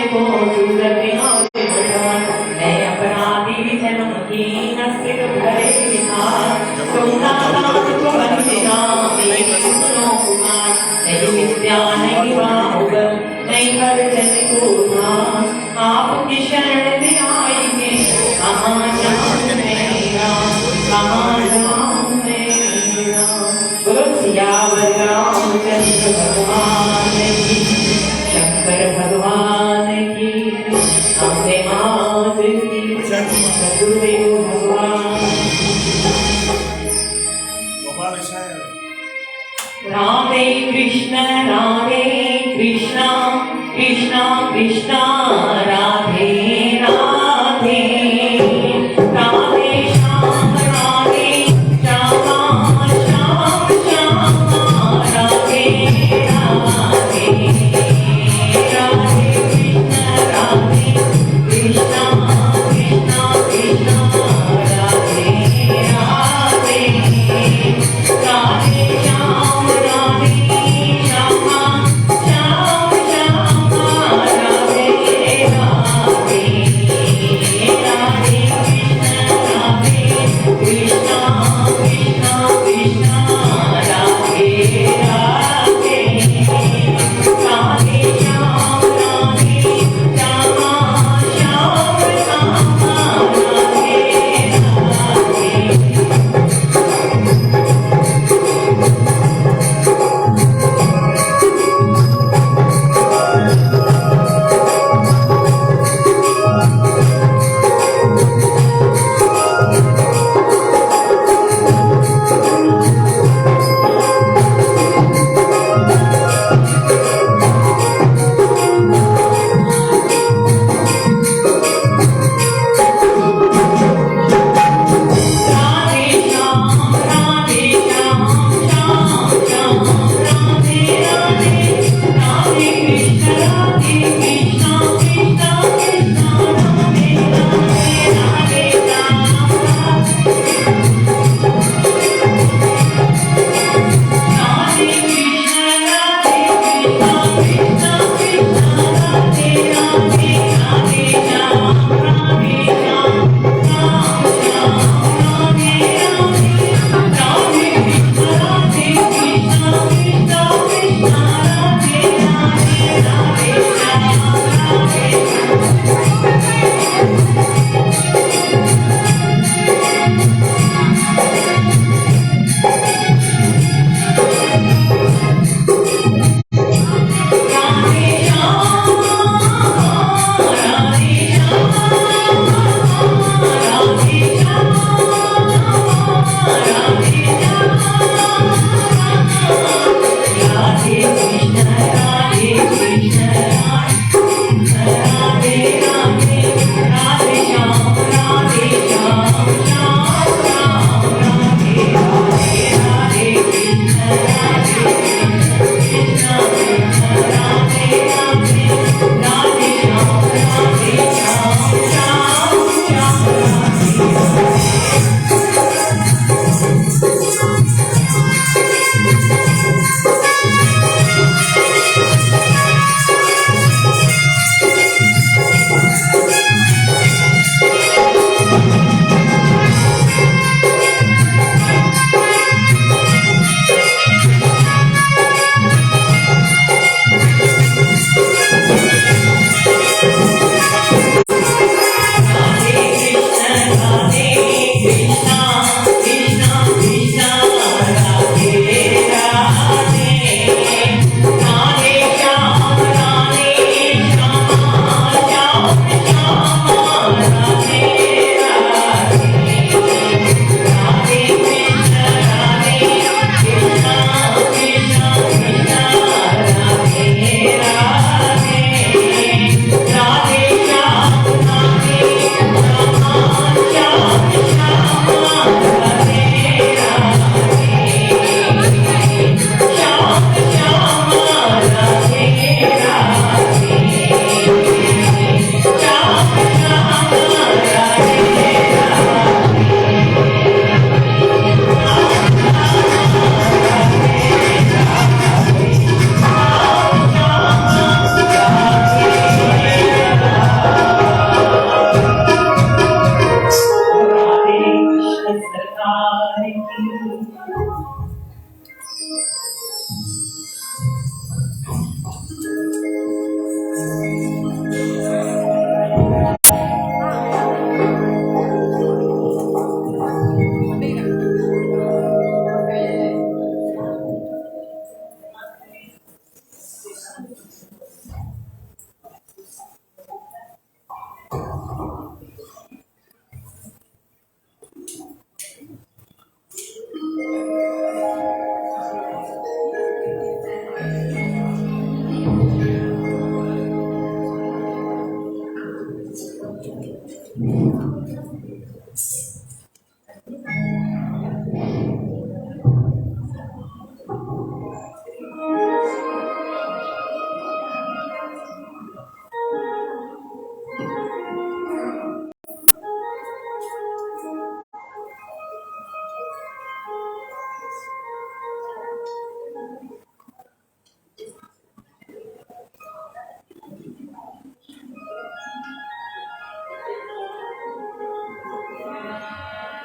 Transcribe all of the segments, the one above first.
को सूरत आवे भगवान, मैं अपराधी जन्म की नस्ल भरे विहार, तुम नाम को बंदिना मेरे सुनो कुमार, नहीं विद्या नहीं बाहुब नहीं बर्तन कोधा, आपकी शरण में आएंगे कहाँ जाऊं मेरा, कहाँ जाऊं मेरा। बोलो सियावर रामचंद्र भगवान की, शंकर भगवान की, अम्बे मात की, सतगुरुदेव भगवान। राधे कृष्ण कृष्ण कृष्ण राधे राधे, राधे श्याम श्याम श्याम श्याम, राधे राधे, राधे कृष्ण कृष्ण कृष्ण राधे राधे, राधे श्याम श्याम श्याम राधे राधे।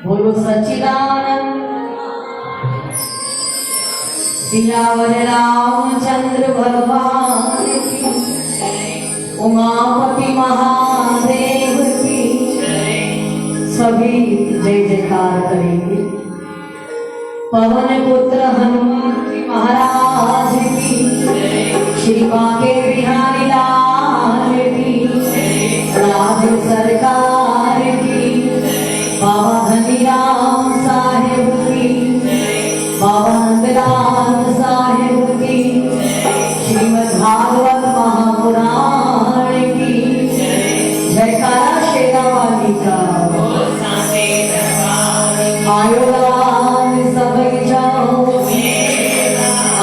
बोलो सच्चिदानंद सियावर रामचंद्र भगवान की, उमापति महादेव की। सभी जय जयकार करेंगे। पवन पुत्र हनुमान महाराज की, श्री बांके बिहारी लाल की, राज सरकार की, बाबा धनीराम साहेब की, बाबा नंदलाल साहेब की, श्रीमद् भागवत महापुराण की। जयकारा शेरावाली का। आयो लाल सबई जाओ,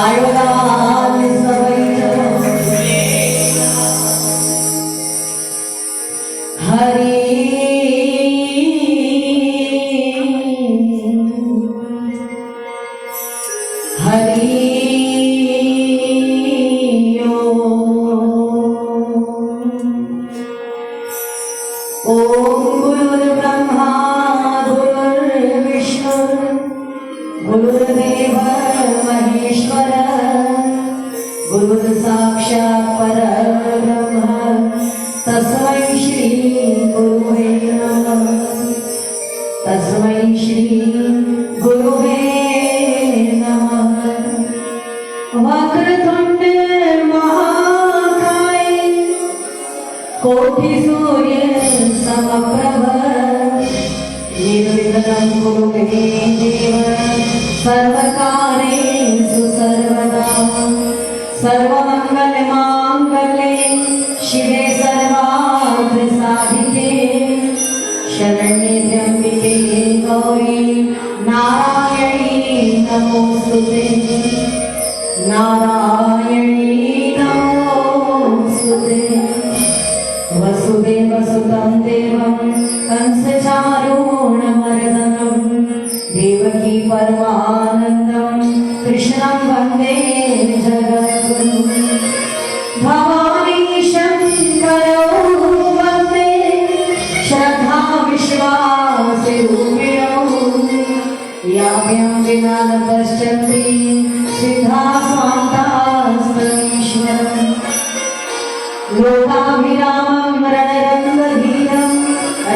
आयो लाल सबई जाओ। हरि हरि ओम गुरुर्ब्रह्मा गुरुर्विष्णु गुरुर्देव महेश्वर, गुरुर्साक्षात् परब्रह्म, तस्मै श्री गुरुवे नमः, तस्मै श्री गुरुवे नमः। वक्रतुंड महाकाय, कोटि सूर्य समप्रभ, निर्विघ्नं कुरु मे देव, सर्वकार्येषु सर्वदा। सर्वमङ्गलमाङ्गल्ये शिवे सर्वार्थ साधिके, शरण्ये त्र्यम्बके गौरी नारायणी नमोस्तुते, नारायणी नमोस्तुते। वसुदेवसुतं देवं कंसचारूणमर्दनं, देवकी परमानन्दं कृष्णं वन्दे जगद्गुरुं। भवानी शङ्करौ वन्दे श्रद्धा विश्वासरूपिणौ, याभ्यां विना न पश्यन्ति सिद्धाः स्वान्तास्तमीश्वरम्। लोकाभिरामं रणरङ्गधीरं,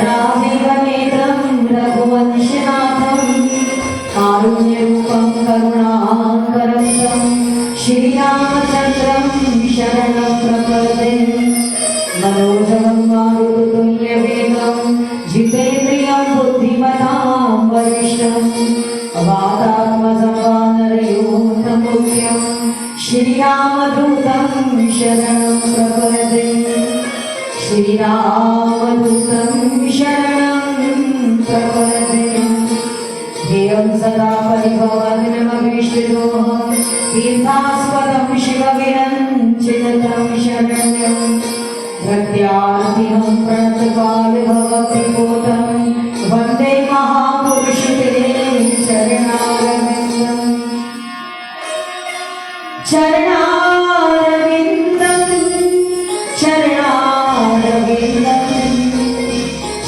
रामेवनेत्रं रघुवंशनाथं, कारुण्यरूपं करुणाकरं श्रीरामचन्द्रं शरणं प्रपद्ये। मनोजवं मारुततुल्यवेगं, जितेन्द्रियं बुद्धिमतां वरिष्ठं, वातात्मजं वानरयूथमुख्यं, श्रीरामदूतं शरणं प्रपद्ये, श्रीरामदूतं शरणं प्रपद्ये। ध्येयं सदा परिभवग्नमभीष्टदोहं, तीर्थास्पदं शिवविरञ्चितं शरण्यं, प्रत्यार्थिनं प्रणतकालभवत्रिपूतं, वन्दे महापुरुषते चरणारविन्दम्। चरणारविन्दं चरणारविन्दं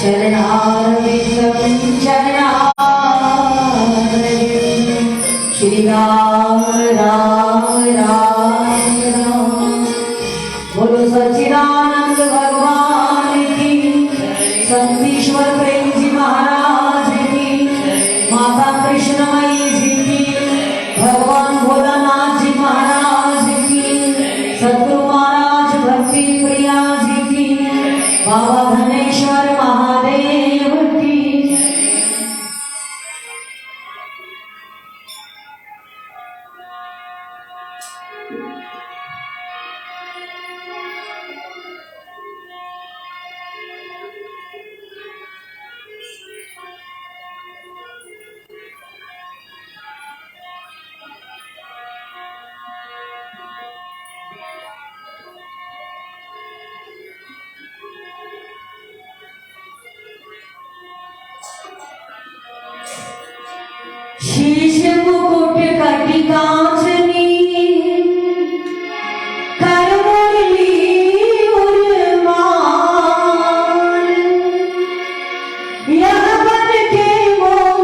चरणारविन्दं चरणारविन्दं। श्री राम राम राम राम। बोलो सच्चिदानंद भगवान की, संतीश्वर प्रेम जी महाराज की, माता कृष्णमयी जी की, भगवान भोलानाथ जी महाराज की, सद्गुरु महाराज भक्ति प्रिया जी की, बाबा धनेश्वर महादेव की। शीश मुकुट कटिकाचनी, कर मुरली उर्माल, यह बन के मोर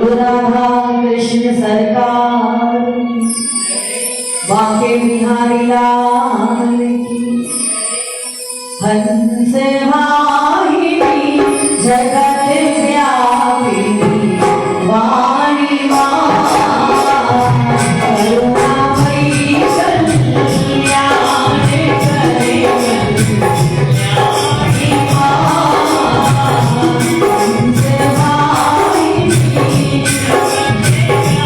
बोलो राधा कृष्ण सरकार बांके बिहारी लाल की। हंस वाहिनी जगत व्यापिनी वाणी माँ करुणामयी कल्याण करे कल्याणी माँ। हंस वाहिनी जगत व्यापिनी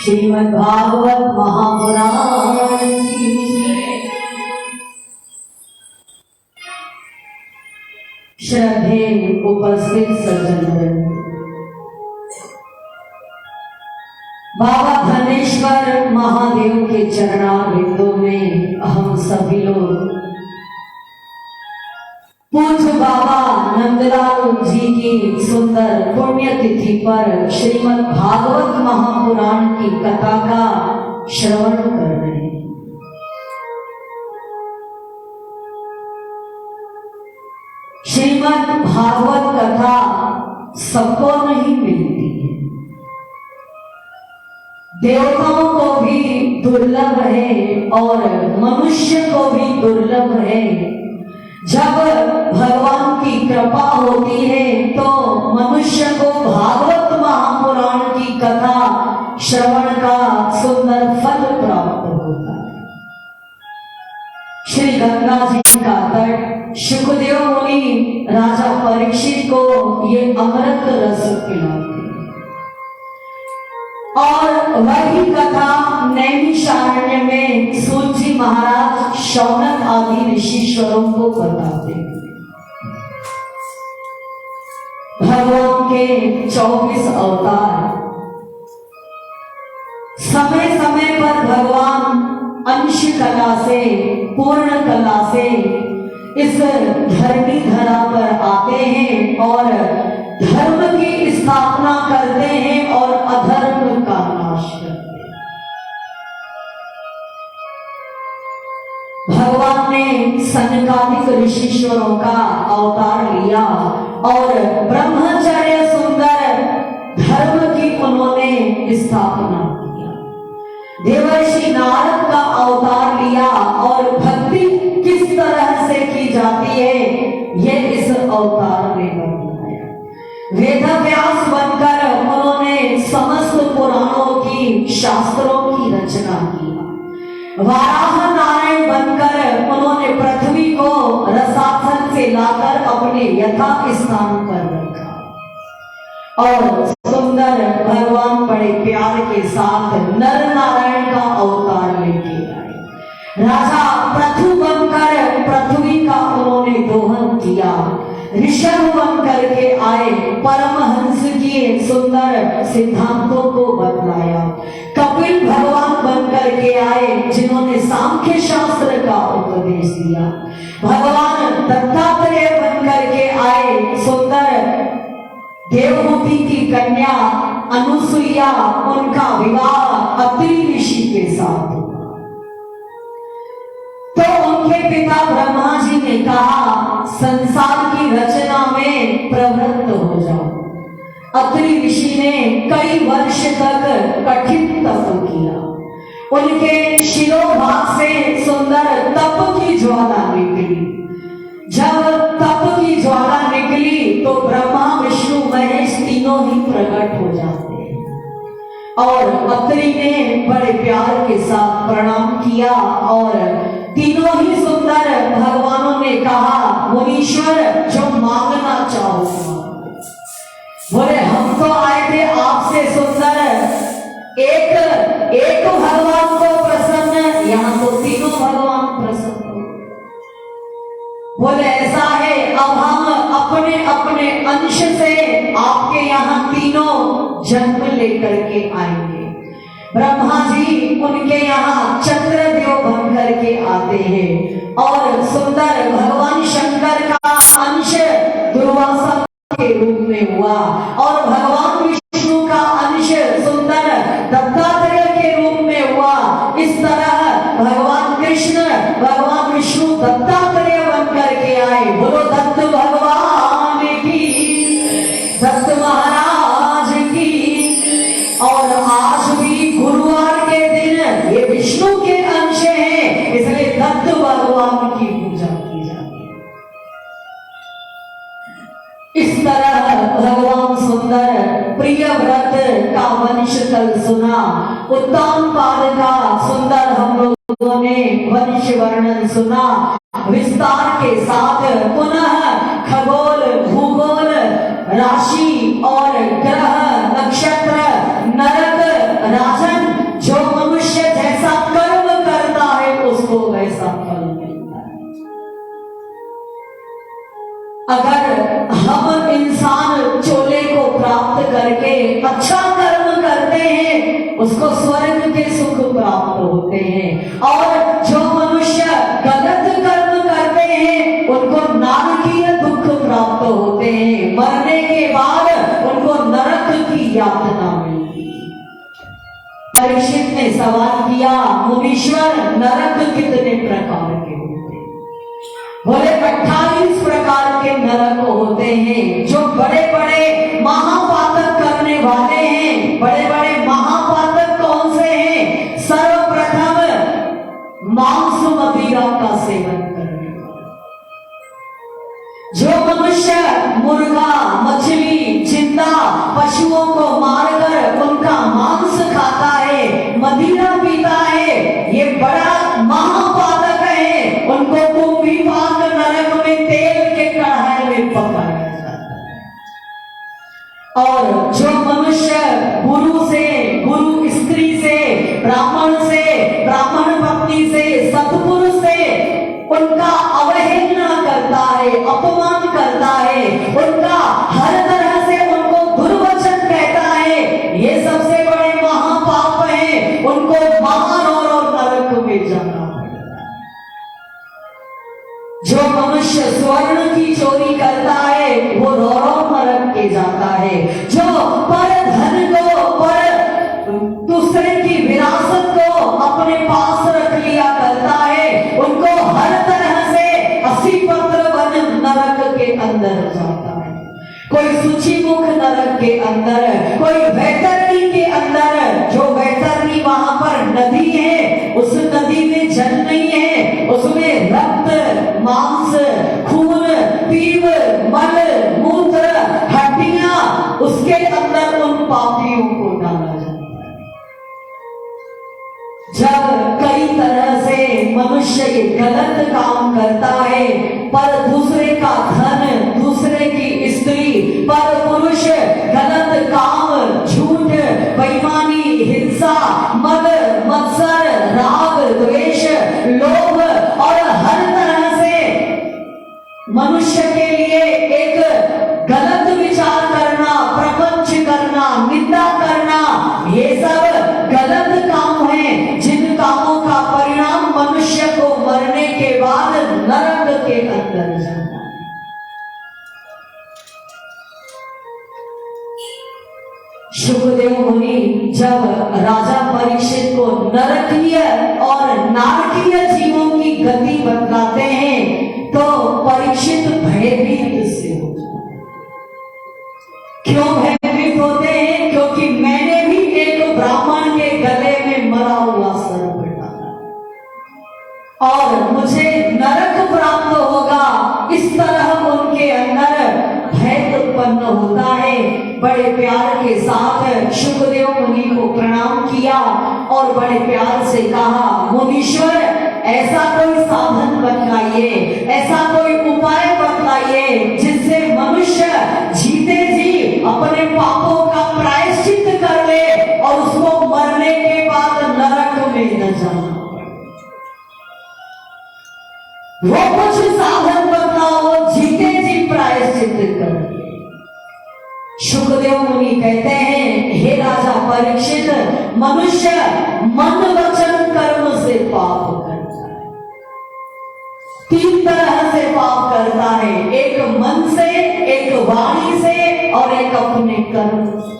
श्रीमद् भागवत महापुराण की। श्रद्धे उपस्थित सज्जन, बाबा धनेश्वर महादेव के चरणारविंदों में हम सभी लोग पूज्य बाबा नंदलाल जी की सुंदर पुण्यतिथि पर श्रीमद् भागवत महापुराण की कथा का श्रवण कर रहे हैं। श्रीमद् भागवत कथा सबको नहीं मिलती है, देवताओं को भी दुर्लभ है और मनुष्य को भी दुर्लभ है। जब भगवान की कृपा होती है तो मनुष्य को भागवत महापुराण की कथा श्रवण का सुंदर फल प्राप्त होता है। श्री गंगा जी का तट, शुकदेव मुनि राजा परीक्षित को ये अमृत रस पिलाते और वही कथा नैमिषारण्य में सूत जी महाराज शौनक आदि ऋषिश्वरों को बताते। भगवान के 24 अवतार, समय समय पर भगवान अंश कला से, पूर्ण कला से इस धरती धरा पर आते हैं और धर्म की स्थापना करते हैं और अधर्म का नाश करते हैं। भगवान ने सनकादिक ऋषिश्वरों का अवतार लिया और ब्रह्मचर्य सुंदर धर्म की उन्होंने स्थापना किया। देवर्षि नारद का अवतार लिया और भक्ति किस तरह से की जाती है ये इस अवतार में बताया। वेदव्यास बनकर उन्होंने समस्त पुराणों की, शास्त्रों की रचना की। वाराह नारायण बनकर उन्होंने पृथ्वी को रसातल से लाकर अपने यथा स्थान पर रखा और सुंदर भगवान बड़े प्यार के साथ नर नारायण का अवतार लेके आए। राजा पृथु बनकर पृथ्वी का उन्होंने दोहन किया। ऋषभ बन करके आए, परमहंस किए, सुंदर सिद्धांतों को बतलाया। कपिल भगवान बन करके आए जिन्होंने सांख्य शास्त्र का उपदेश दिया। भगवान दत्तात्रेय बन करके आए, सुंदर देवहूति की कन्या अनुसुईया, उनका विवाह अत्रि ऋषि के साथ हुआ। तो उनके पिता ब्रह्मा जी ने कहा संसार की रचना में प्रवृत्त हो जाओ। अत्रि ऋषि ने कई वर्ष तक कठिन तप किया। उनके शिरोभाग से सुंदर तप की ज्वाला निकली। जब तप की ज्वाला निकली तो ब्रह्मा विष्णु महेश तीनों ही प्रकट हो जाते हैं और अत्रि ने बड़े प्यार के साथ प्रणाम किया और तीनों ही सुंदर भगवानों ने कहा मुनीश्वर जो मांगना चाहो। बोले हम तो आए थे आपसे सुंदर एक भगवान को प्रसन्न, यहाँ तो तीनों भगवान प्रसन्न। बोले ऐसा है अब हम अपने अपने अंश से आपके यहाँ तीनों जन्म लेकर के आएंगे। ब्रह्मा जी उनके यहाँ चंद्रदेव बन करके आते हैं और सुंदर भगवान शंकर का अंश दुर्वासा के रूप में हुआ और भगवान विष्णु का अंश सुंदर दत्तात्रेय के रूप में हुआ। इस तरह भगवान कृष्ण, भगवान विष्णु दत्तात्रेय बन करके आए। बोलो दत्त भगवान की, दत्त महाराज की। और आज भी गुरुवार के दिन ये विष्णु के अंश हैं, इसलिए दत्त भगवान की पूजा की जाती है। इस तरह भगवान सुंदर प्रिय व्रत का वंश कल सुना। उत्तम पाद का सुंदर हम लोगों ने वंश वर्णन सुना विस्तार के साथ। पुनः खगोल, भूगोल, राशि और ग्रह, नक्षत्र, नरक, राजन, जो मनुष्य जैसा कर्म करता है उसको वैसा फल मिलता है। अगर हम इंसान चोले को प्राप्त करके अच्छा कर्म करते हैं उसको स्वर्ग के सुख प्राप्त होते हैं और जो मनुष्य गलत कर्म करते हैं उनको नारकीय दुख प्राप्त होते हैं। मरने के बाद उनको नरक की यातना मिलती है। परीक्षित ने सवाल किया मुनीश्वर नरक कितने प्रकार के होते हैं? बोले 28 प्रकार के नरक होते हैं। जो बड़े बड़े महापातक करने वाले हैं, बड़े बड़े महापातक कौन से हैं? सर्वप्रथम जो मनुष्य गुरु से, गुरु स्त्री से, ब्राह्मण से, ब्राह्मण पत्नी से, सत्पुरुष से उनका अवहेलना करता है, अपमान करता है, उनका हर तरह से उनको दुर्वचन कहता है, ये सबसे बड़े महापाप हैं, उनको महानरक नरक में जाना पड़ेगा। जो मनुष्य स्वर्ण की चोरी करता है वो रौरव नरक के जाता है। जो पर धन को, पर दूसरे की विरासत को अपने पास रख लिया करता है, उनको हर तरह से 80 पत्र वन नरक के अंदर जाता है। कोई सूचीमुख नरक के अंदर, कोई वैतरणी के अंदर। जो वैतरणी वहां पर नदी है, उस नदी में जल नहीं है, उसमें रक्त, मांस, खून, पीव, मल, मूत्र, हड्डियां, उसके अंदर उन पापियों को डाला जाता है। जब कई तरह से मनुष्य ये गलत काम करता है, पर दूसरे का धन, दूसरे की स्त्री, पर पुरुष गलत काम, झूठ, बेईमानी, हिंसा, मद, मत्सर, राग, द्वेष, लोभ और हर तरह से मनुष्य के लिए एक गलत विचार करना, प्रपंच करना, निंदा करना, ये सब गलत काम है, जिन कामों का परिणाम मनुष्य को मरने के बाद नरक के अंदर जाना है। शुकदेव मुनि जब राजा परीक्षित को नरकीय और नारकीय जीवों की गति बतलाते हैं तो परीक्षित भयभीत से हो जाते। क्यों भयभीत होते हैं? क्योंकि मैंने भी एक ब्राह्मण के गले में मरा हुआ सर्प डाला और मुझे नरक प्राप्त होगा। इस तरह उनके अंदर भय उत्पन्न होता है। बड़े प्यार के साथ शुकदेव मुनि को प्रणाम किया और बड़े प्यार से कहा, मुनीश्वर ऐसा कोई साधन बतलाइए, ऐसा कोई उपाय बतलाइए जिससे मनुष्य जीते जी अपने पापों का प्रायश्चित कर ले और उसको मरने के बाद नरक में न जाना पड़े। वो कुछ साधन बतलाओ जीते जी प्रायश्चित कर। शुकदेव मुनि कहते हैं, हे राजा परीक्षित, मनुष्य मन वचन कर्म से पाप करता है। 3 तरह से पाप करता है, एक मन से, एक वाणी से और एक अपने कर्म से।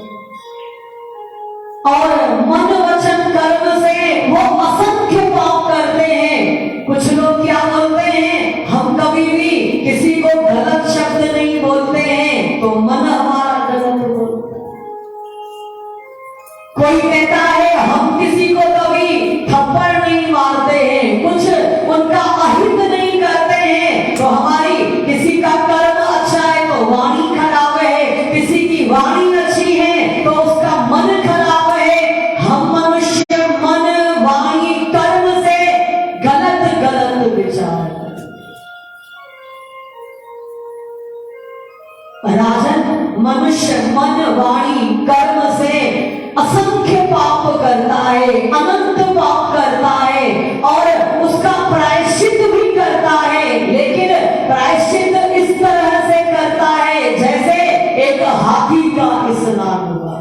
और मन वचन कर्म से वो असंख्य पाप करते हैं। कुछ लोग क्या बोलते हैं, हम कभी भी किसी को गलत शब्द नहीं बोलते हैं तो मन हमारा गलत बोलता है। कोई कहता है हम किसी को कभी थप्पड़ नहीं मारते हैं, कुछ उनका अहित नहीं करते हैं तो हमारी किसी का कर्म अच्छा है तो वाणी खराब है, किसी की वाणी अच्छी है तो उसका मन खराब है। हम मनुष्य मन, वाणी, कर्म से गलत गलत विचार। राजन, मनुष्य मन, वाणी, कर्म से असंख्य पाप करता है, अनंत पाप करता है और उसका प्रायश्चित भी करता है। लेकिन प्रायश्चित इस तरह से करता है जैसे एक हाथी का स्नान हुआ।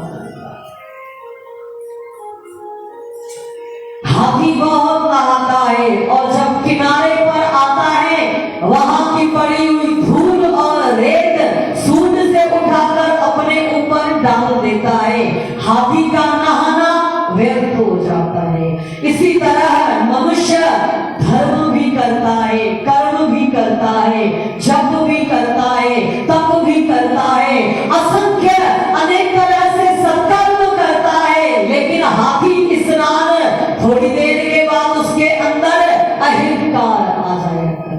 हाथी बहुत नहाता है और जब किनारे पर आता है वहां की पड़ी हुई धूल और रेत सूंड से उठाकर अपने ऊपर डाल देता है। हाथी का नहाना व्यर्थ हो जाता है। इसी तरह मनुष्य धर्म भी करता है, कर्म भी करता है, जप भी करता है, तप भी करता है, असंख्य अनेक तरह से सत्कर्म करता है। लेकिन हाथी स्नान थोड़ी देर के बाद उसके अंदर अहंकार आ जाएगा।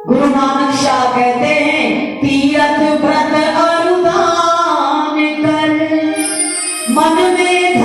गुरु नानक शाह कहते हैं, तीरथ व्रत अनुदान कर मन में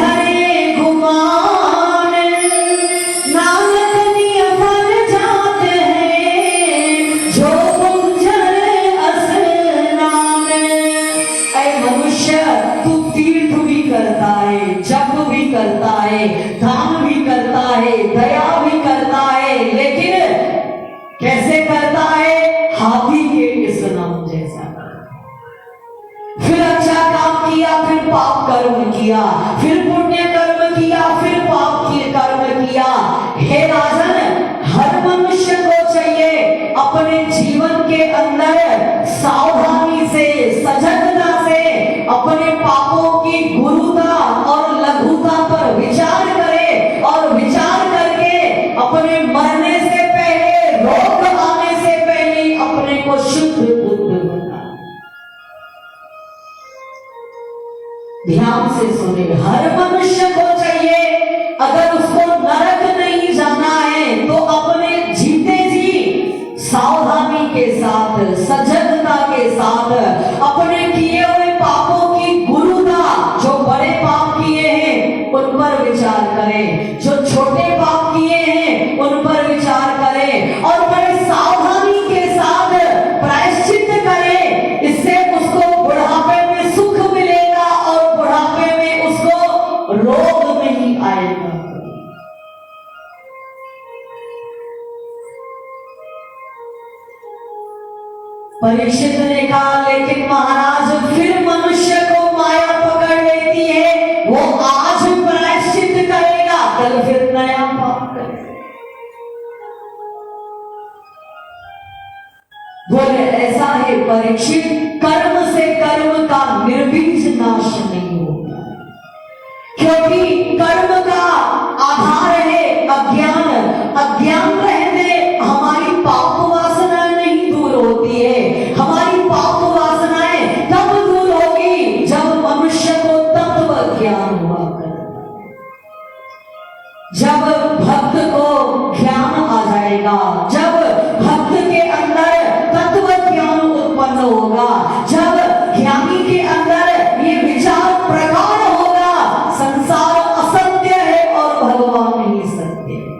किया, फिर पाप कर्म किया, फिर पुण्य कर्म किया, फिर पाप की कर्म किया। हे राजन, हर मनुष्य को चाहिए अपने जीवन के अंदर सावधानी से, सजगता से अपने पापों की गुरुता और लघुता पर विचार करे और विचार करके अपने मरने से पहले, रोग आने से पहले अपने को शुद्ध बुद्ध बना। ध्यान से सुने, हर मनुष्य को चाहिए, अगर उसको नरक नहीं जाना है तो अपने जीते जी सावधानी के साथ, सजगता के साथ अपने किए हुए पापों की गुरुता, जो बड़े पाप किए हैं उन पर विचार करें, जो छोटे पाप किए हैं उन पर विचार करें और बड़े सावधानी के साथ प्रायश्चित करें। इससे उसको बुढ़ापे में सुख मिलेगा और बुढ़ापे में उसको रोग नहीं आएगा। परीक्षित ने कहा, लेकिन महाराज फिर मनुष्य को माया पकड़ लेती है, वो आज प्रायश्चित करेगा, कल फिर नया पाप करेगा। बोले ऐसा है परीक्षित, कर्म से कर्म का निर्बीज नाश नहीं होता, क्योंकि कर्म का आधार है अज्ञान। अज्ञान रहने हमारी पाप वासनाएं नहीं दूर होती है। हमारी पाप वासनाएं तब दूर होगी जब मनुष्य को तत्व ज्ञान हुआ करता है, जब भक्त को ज्ञान आ जाएगा, जब भक्त के अंदर तत्व ज्ञान उत्पन्न होगा, जब ज्ञानी के अंदर ये विचार प्रगाढ़ होगा, संसार असत्य है और भगवान ही सत्य है।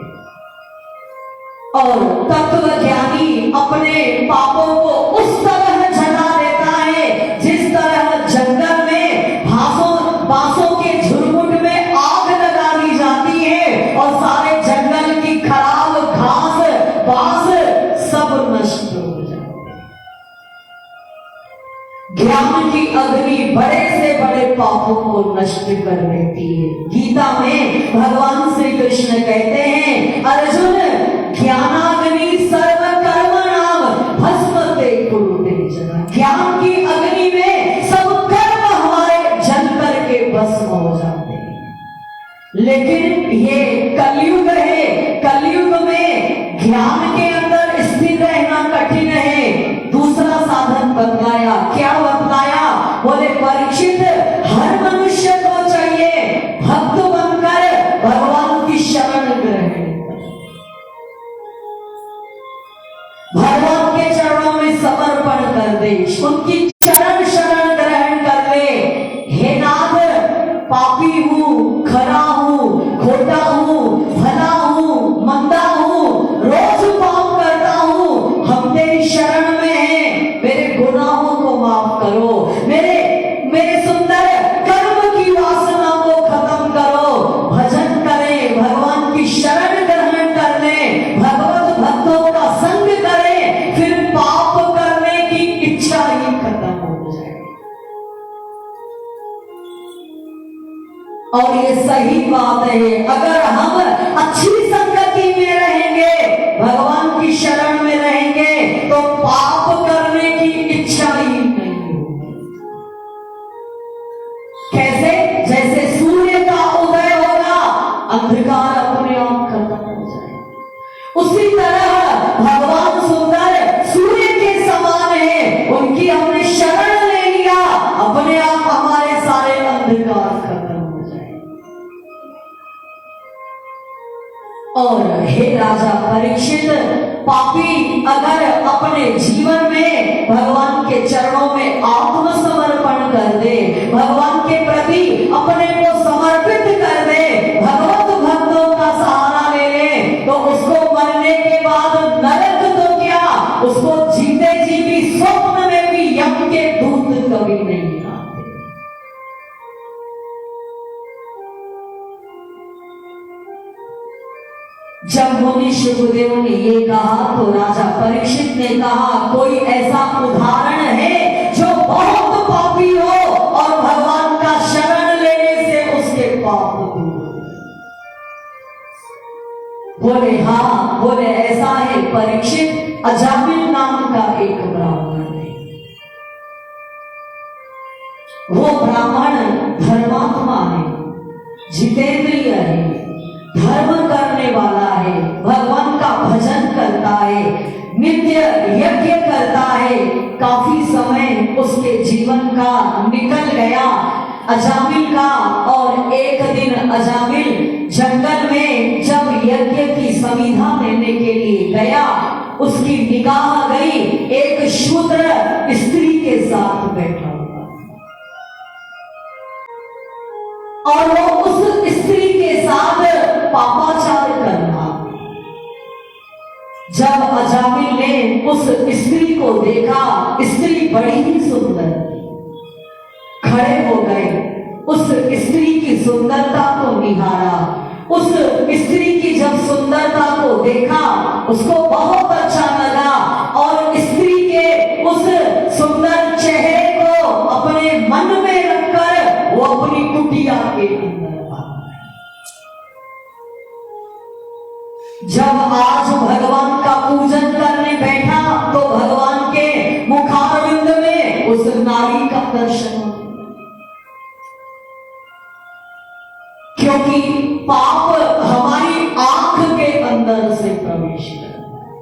और तत्व ज्ञानी अपने पापों को उस तरह जला देता है जिस तरह जंगल में बांसों के झुरमुट में आग लगा दी जाती है और सारे जंगल की खराब घास, बांस सब नष्ट हो जाते हैं। ज्ञान की अग्नि बड़े से बड़े पापों को नष्ट कर देती है। गीता में भगवान श्री कृष्ण कहते हैं, अर्जुन ज्ञानाग्नि सर्व कर्मणाम भस्मते कुरुते जना। ज्ञान की अग्नि में सब कर्म हमारे जल करके भस्म हो जाते हैं। लेकिन ये कलयुग है, कलयुग में ज्ञान के अंदर स्थिर रहना कठिन है। दूसरा साधन बतलाया, क्या बतलाया? बोले परीक्षित, हर मनुष्य को चाहिए भक्त बनकर भगवान की शरण ग्रहण, भगवान के चरणों में समर्पण कर दे, उनकी शरण ग्रहण कर ले। हे नाथ, पापी हूं, खरा हूं, खोटा हूं, भला हूं, मंदा हूं, रोज पाप करता हूं, हम तेरी शरण में हैं, मेरे गुनाहों को माफ करो, मेरे सुंदर कर्म की वासना को खत्म करो। भजन करें, भगवान की शरण ग्रहण कर ले, भगवत भक्तों का संग करें, फिर पाप करने की इच्छा ही खत्म हो जाए। और ये सही बात है, अगर हम अच्छी संगति में रहेंगे, भगवान की शरण में रहेंगे, तो पाप करने की इच्छा ही नहीं होगी। कैसे? जैसे सूर्य का उदय होगा, अंधकार अपने आप खत्म हो जाए, उसी तरह भगवान सुंदर सूर्य के समान है, उनकी हमने शरण ले लिया, अपने आप हमारे सारे अंधकार खत्म हो जाए। और हे राजा परीक्षित, पापी अगर अपने जीवन में भगवान के चरणों में आत्मसमर्पण कर दे, भगवान के प्रति अपने को समर्पित कर दे, भगवत भक्तों का सहारा ले ले, तो उसको मरने के बाद नरक तो क्या, उसको जीते जी भी स्वप्न में भी यम के दूत कभी नहीं आते। जब मुनि शुकदेव ने ये कहा तो राजा परीक्षित ने कहा, कोई ऐसा उदाहरण है जो बहुत पापी हो और भगवान परीक्षित अजामिल नाम का एक ब्राह्मण है। वो ब्राह्मण धर्मात्मा है, जितेंद्रिय है, धर्म करने वाला है, भगवान का भजन करता है, नित्य यज्ञ करता है। काफी समय उसके जीवन का निकल गया अजामिल का, और एक दिन अजामिल जंगल में जब यज्ञ की संविधा लेने के लिए गया, उसकी निगाह गई एक शूद्र स्त्री के साथ बैठा हुआ, और वो उस स्त्री के साथ पापाचार करना। जब अजामिल ने उस स्त्री को देखा, स्त्री बड़ी ही सुंदर थी, खड़े हो गए, उस स्त्री की सुंदरता को निहारा। उस स्त्री की जब सुंदरता को देखा, उसको बहुत अच्छा लगा, और स्त्री के उस सुंदर चेहरे को अपने मन में रखकर वो अपनी कुटिया के अंदर आ। जब आज भगवान का पूजन करने बैठा, तो भगवान के मुखारविंद में उस नारी का दर्शन हो, क्योंकि पाप हमारी आंख के अंदर से प्रवेश करता है,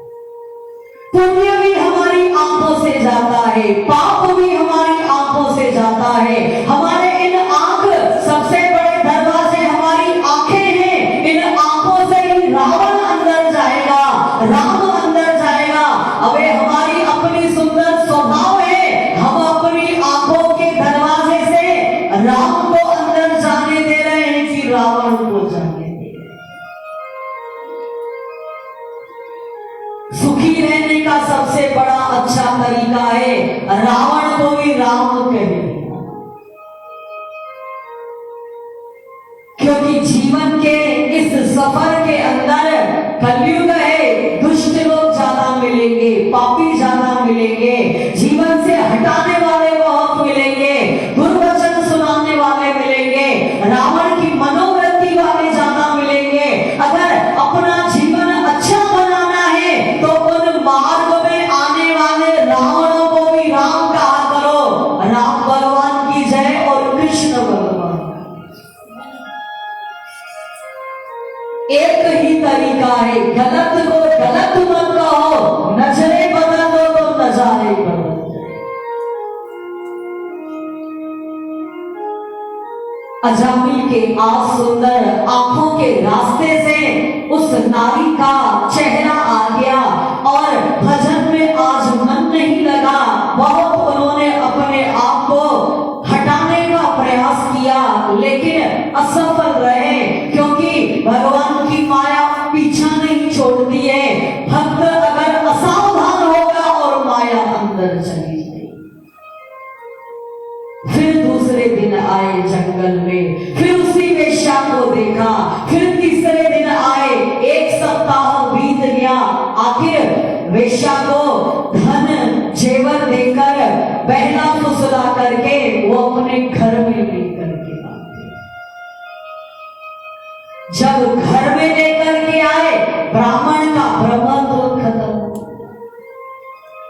पुण्य भी हमारी आंखों से जाता है, पाप भी हमारी आंखों से जाता है। हमारे इन आंख सबसे बड़े दरवाजे हमारी आंखें हैं, इन आंखों से ही रावण अंदर जाएगा, राम अंदर जाएगा। अबे हमारी अपनी सुंदर स्वभाव है, हम अपनी आंखों के दरवाजे से राम को अंदर जाने दे रहे हैं कि रावण को जाने दे रहे हैं। सुखी रहने का सबसे बड़ा अच्छा तरीका है रावण को भी राम कहे, क्योंकि जीवन के इस सफर के अंदर कलयुग है, दुष्ट लोग ज्यादा मिलेंगे, पापी ज्यादा मिलेंगे, जीवन से हटाने वाले बहुत मिलेंगे, दुर्वचन सुनाने वाले मिलेंगे, रावण की मनोवृत्ति वाले ज्यादा मिलेंगे। अगर अपना जीवन अच्छा बनाना है तो उन मार्ग में आने वाले रावणों को भी राम कहा करो। राम भगवान की जय और कृष्ण भगवान। एक ही तरीका है, गलत को गलत मत कहो, नजरें बदल दो तो नजारे बदल जाए। अजामिल के आज सुंदर आंखों के रास्ते से उस नारी का चेहरा आ गया, और भजन में आज मन नहीं लगा। बहुत उन्होंने अपने आप को हटाने का प्रयास किया, लेकिन असफल रहे, क्योंकि भगवान की माया पीछा नहीं छोड़ती है। भक्त अगर असावधान होगा और माया अंदर चली गई। फिर दूसरे दिन आए जंगल में, फिर उसी वेश्या को देखा, फिर तीसरे दिन आए, एक सप्ताह बीत गया। आखिर वेश्या को धन जेवर देकर बहला फुसला करके वो अपने घर में लेकर के आते। जब घर में लेकर के आए, ब्राह्मण का ब्रह्मत्व खत्म,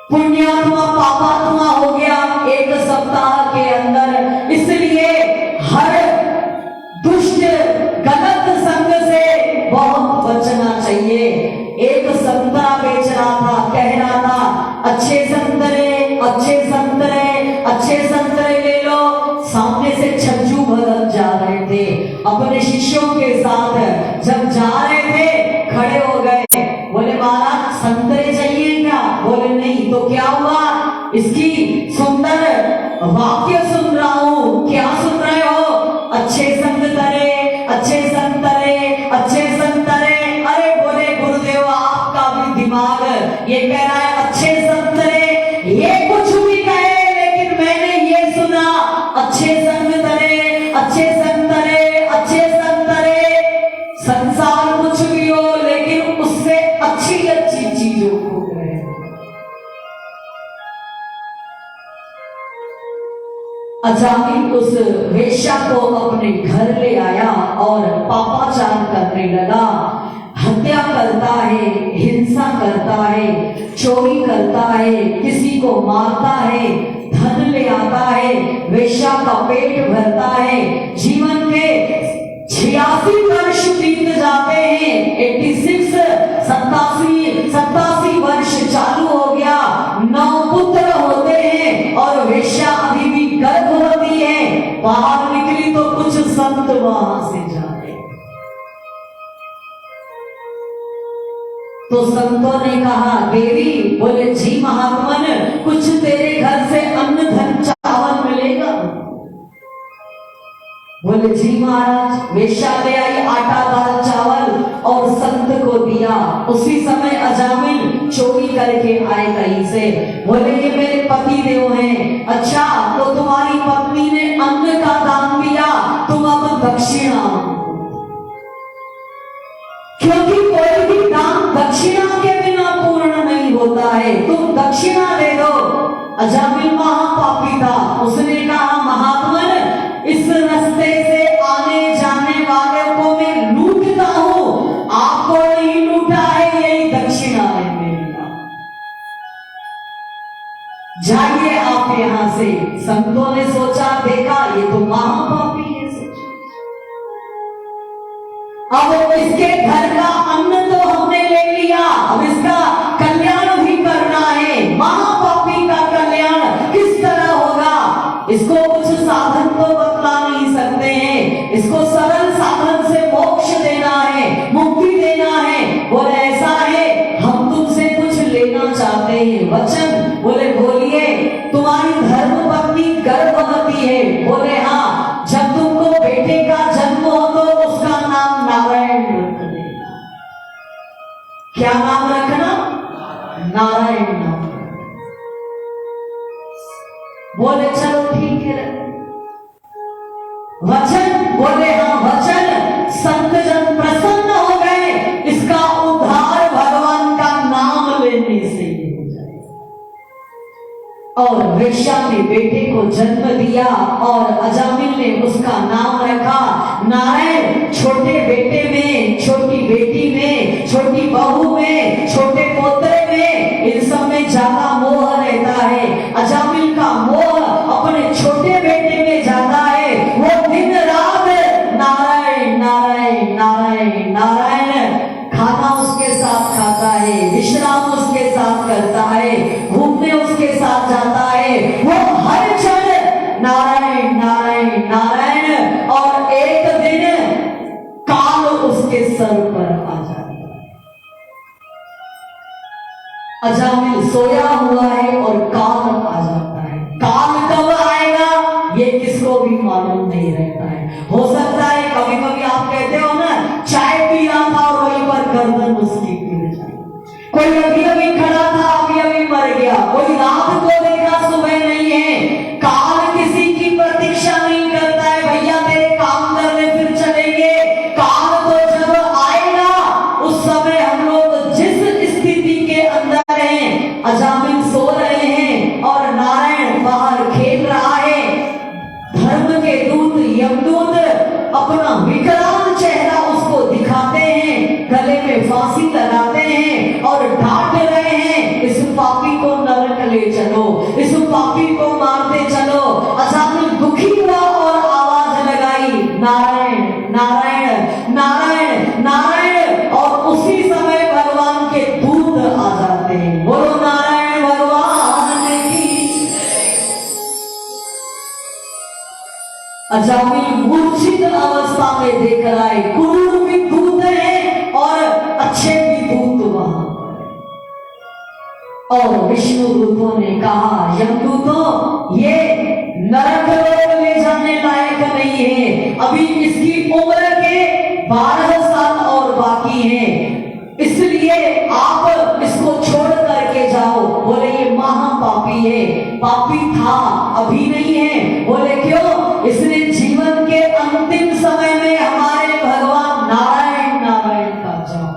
पुण्यात्मा पापात्मा हो गया एक सप्ताह के अंदर। इसलिए हर दुष्ट गलत संग से बहुत बचना चाहिए। एक संतरा बेच रहा था, कह रहा था अच्छे संतरे, अच्छे संतरे, अच्छे संतरे ले लो। सामने से छज्जू भगत जा रहे थे, अपने शिष्यों के साथ जब जा रहे थे, खड़े हो गए, बोले महाराज संतरे चाहिए क्या? बोले नहीं। तो क्या हुआ? इसकी सुंदर वाक्य सुन रहा हूं। क्या सुन रहे हो? अच्छे संतरे, अच्छे संतरे, अच्छे संतरे। अरे बोले गुरुदेव आपका भी दिमाग ये कह रहा है अच्छे संतरे, ये कुछ भी कहे, लेकिन मैंने ये सुना अच्छे संतरे, अच्छे संतरे, अच्छे संतरे। संसार कुछ भी हो, लेकिन उससे अच्छी अच्छी चीजों को कहे। अजामिल उस वेश्या को अपने घर ले आया और पापाचार करने लगा, हत्या करता है, हिंसा करता है। चोरी करता है, किसी को मारता है, धन ले आता है, वेश्या का पेट भरता है। जीवन के 86 वर्ष बीत जाते हैं, 87 वर्ष चालू हो गया, 9 पुत्र होते हैं और वेश्या अभी भी गर्भवती है। बाहर निकली तो कुछ संत वहां से जाते, तो संतों ने कहा देवी, बोले जी महात्मन, कुछ तेरे घर से अन्न धन चावल मिलेगा? बोले जी महाराज। वेश्या ले आई आटा दाल चावल और संत को दिया। उसी समय अजामिल चोरी करके आए कहीं से। बोले ये मेरे पति देव हैं। अच्छा, तो तुम्हारी पत्नी ने अन्न का दान दिया, तुम अब दक्षिणा, क्योंकि कोई भी दान दक्षिणा के बिना पूर्ण नहीं होता है, तुम दक्षिणा दे दो। अजामिल महापापी था, उसने कहा महात्मन, इस रास्ते से आने जाने वाले को मैं लूटता हूं, आपको नहीं लूटा है, यही दक्षिणा है मेरी, जाइए आप यहां से। संतों ने सोचा, देखा ये तो महापापी है सच। अब इसके घर का अन्न तो हमने ले लिया, अब इसका कल्याण भी करना है। महापापी का कल्याण किस तरह होगा? इसको कुछ साधन तो बतला नहीं सकते हैं, इसको सरल साधन से मोक्ष देना है, मुक्ति देना है। बोले ऐसा है, हम तुमसे कुछ लेना चाहते हैं, वचन। बोले बोलिए। तुम्हारी धर्म पत्नी गर्भवती है? बोले हाँ। जब तुमको बेटे का जन्म हो तो उसका नाम नारायण रख देना। क्या नाम रखना? नारायण नाम। बोले चलो ठीक है, वचन। बोले हाँ वचन। संत जन प्रसन्न हो गए, इसका उद्धार भगवान का नाम लेने से हो जाए। और वेश्या ने बेटे को जन्म दिया और अजामिल ने उसका नाम रखा नारायण। छोटे बेटे में, छोटी बेटी में, छोटी बहू में, छोटे पोते में, इन सब में ज्यादा मोह रहता है। अजामिल का मोह अपने छोटे बेटे में ज्यादा है। वो दिन रात नारायण नारायण नारायण नारायण, खाना उसके साथ खाता है, विश्राम उसके साथ करता है, घूमने उसके साथ जाता है। वो हर क्षण नारायण नारायण नारायण। और एक दिन काल उसके सर पर आ जाता है। अजामिल सोया हुआ है और काल आ जाता है। काल कब आएगा ये किसको भी मालूम नहीं रहता है। हो सकता है कभी कभी आप कहते हो ना, चाय पी रहा था और वहीं पर गर्दन उसकी गिर जाए। कोई अभी अभी खड़ा था, अभी अभी मर गया। कोई रात को देखा, सुबह नहीं है। काल किसी की प्रतीक्षा नहीं करता है, भैया तेरे काम करने फिर चलेंगे। काल तो जब आएगा उस समय हम लोग जिस स्थिति के अंदर हैं, अजामिल सो रहे हैं और नारायण बाहर खेल रहा है। धर्म के दूत यमदूत अपना विकराल चेहरा उसको दिखाते हैं, गले में फांसी लगाते हैं और डांट रहे हैं, इस पापी को नरक ले चलो, इस पापी को मारते चलो। अजामिल दुखी हुआ और आवाज लगाई नारायण नारायण नारायण नारायण। और उसी समय भगवान के दूत आ जाते हैं। बोलो नारायण भगवान की। अजामिल मूर्छित अवस्था में देख रहा है, क्रूर भी दूत है और अच्छे भी दूत वहां पर। और विष्णु दूतों ने कहा, यमदूतों ये नरक लोक ले जाने लायक नहीं है, अभी इसकी उम्र के 12 साल और बाकी है, इसलिए आप इसको छोड़ करके जाओ। बोले ये महापापी है। पापी था, अभी नहीं है। बोले क्यों? इसने जीवन के अंतिम समय में हमारे भगवान नारायण नारायण का जाप।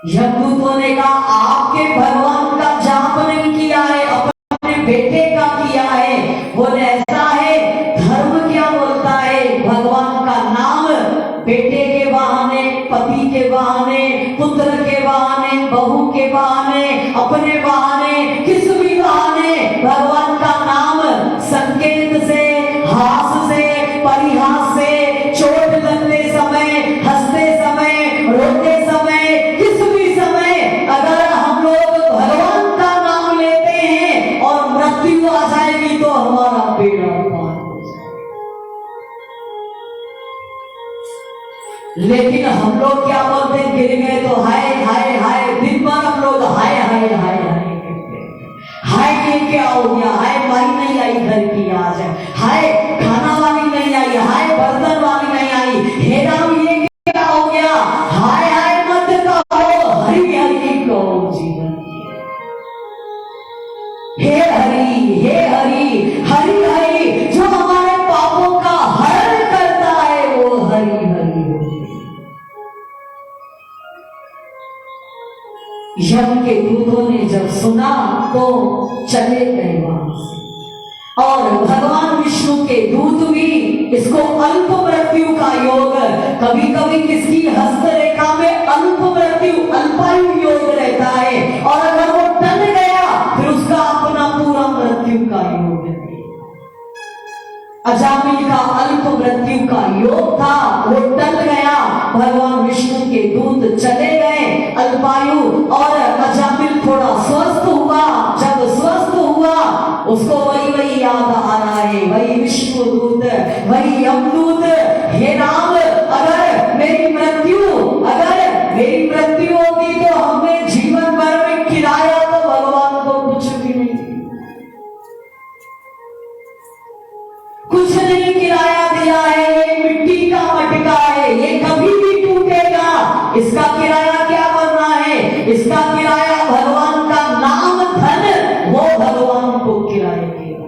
यमदूतों ने कहा आपके भगवान का जाप नहीं किया है, अपने बेटे का किया है। बोले ऐसा है, धर्म क्या बोलता है? भगवान का नाम बेटे के बहाने, पति के बहाने, पुत्र के बहाने लेकिन हम लोग क्या बोलते हैं, गिर गए तो हाय हाय हाय, दिन भर हम लोग हाय हाय हाय हाय कहते हैं। हाय ये क्या हो गया, हाय माई नहीं आई घर की आज, हाय खाना वाली नहीं आई, हाय बर्तन वाली नहीं आई, हे राम ये क्या हो गया, हाय हाय मत कहो, हरि हरि कहो जीवन। हे हरि हरि हरि, जो हमारे पापों का हरण करता है वो हरि हरि। यम के दूतों ने जब सुना तो चले गए वहां से, और भगवान विष्णु के दूत भी इसको अल्प मृत्यु का योग, कभी कभी किसकी हस्तरेखा में अल्प मृत्यु अल्पायु योग रहता है, और अगर वो टल गया फिर उसका अपना पूरा मृत्यु का योग है। अजामिल का अल्प मृत्यु का योग था, वो टल गया, भगवान विष्णु के दूत चले गए अल्पायु, और अजामिल थोड़ा स्वस्थ हुआ। जब स्वस्थ हुआ उसको वही याद आ रहा है, वही विष्णु दूत, वही यमदूत, हे राम अगर मेरी मृत्यु होगी तो हमें जीवन भर में किराया तो भगवान को कुछ भी नहीं, कुछ नहीं किराया दिया है, ये मिट्टी का मटका है, ये कभी भी टूटेगा, इसका किराया क्या करना है, इसका किराया भगवान का नाम धन, वो भगवान को किराया देगा।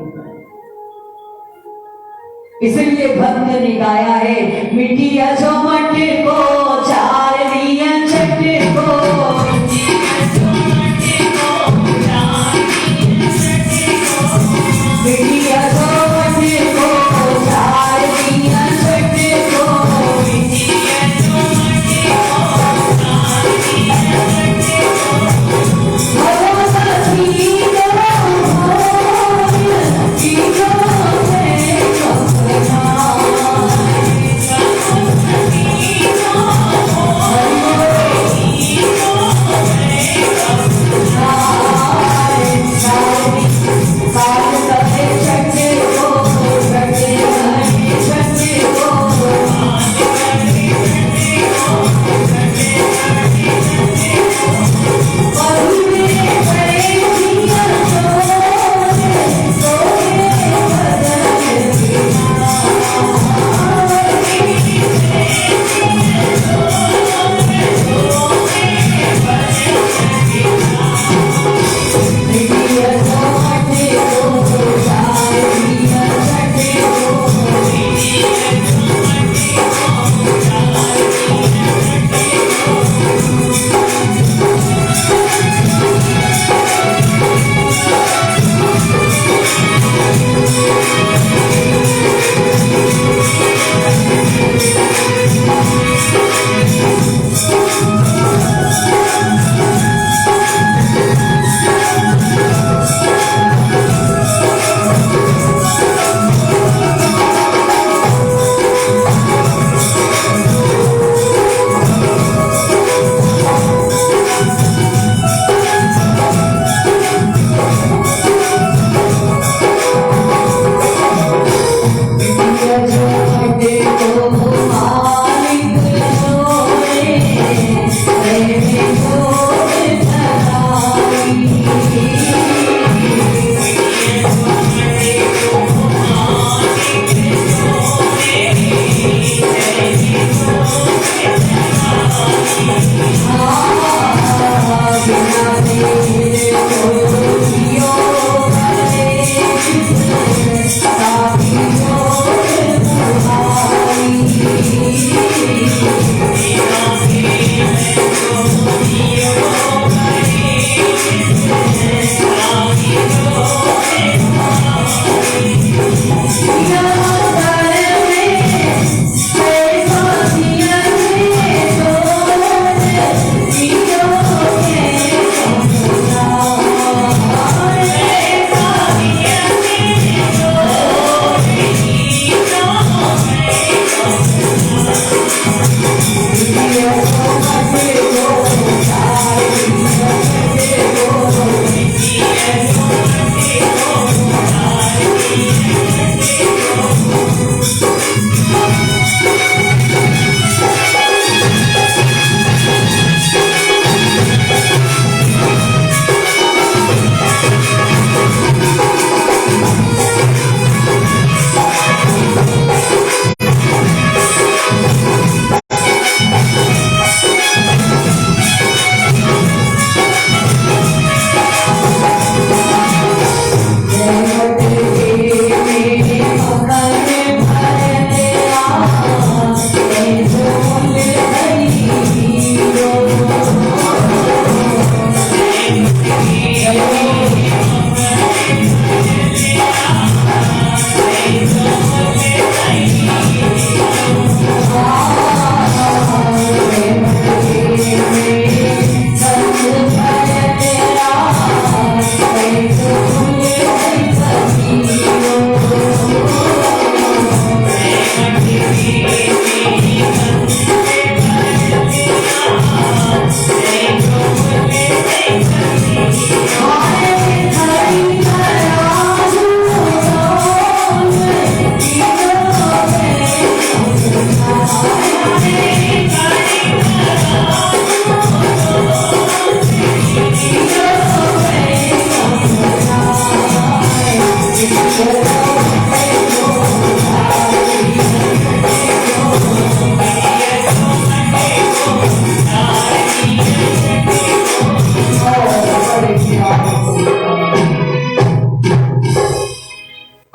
इसलिए भक्त ने गाया है, मिट्टिया जो मटको चार दिया चटको, मिट्टिया जो मटको चार दिया चटको,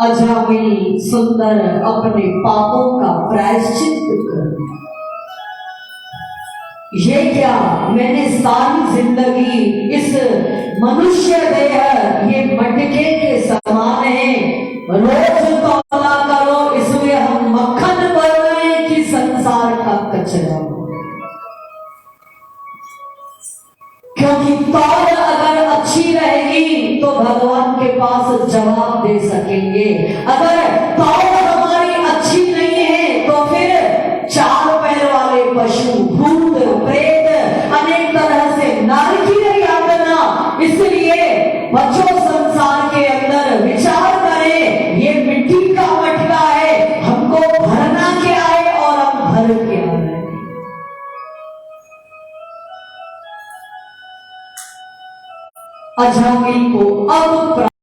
अजामिल सुंदर अपने पापों का प्रायश्चित कर। ये क्या, मैंने सारी जिंदगी इस मनुष्य देह ये मटके के समान है, रोज तौला करो इसमें हम मक्खन बन गए कि संसार का कचरा। क्योंकि तौल अगर अच्छी रहेगी तो भगवान के पास जवाब दे सकेंगे, अगर तौल हमारी अच्छी नहीं है तो फिर चार पैर वाले पशु, भूत प्रेत, अनेक तरह से नारकीय यातना। इसलिए बच्चों, संसार के अंदर विचार करें, ये मिट्टी का मटका है, हमको भरना क्या है और हम भर क्या है। अजामिल को अब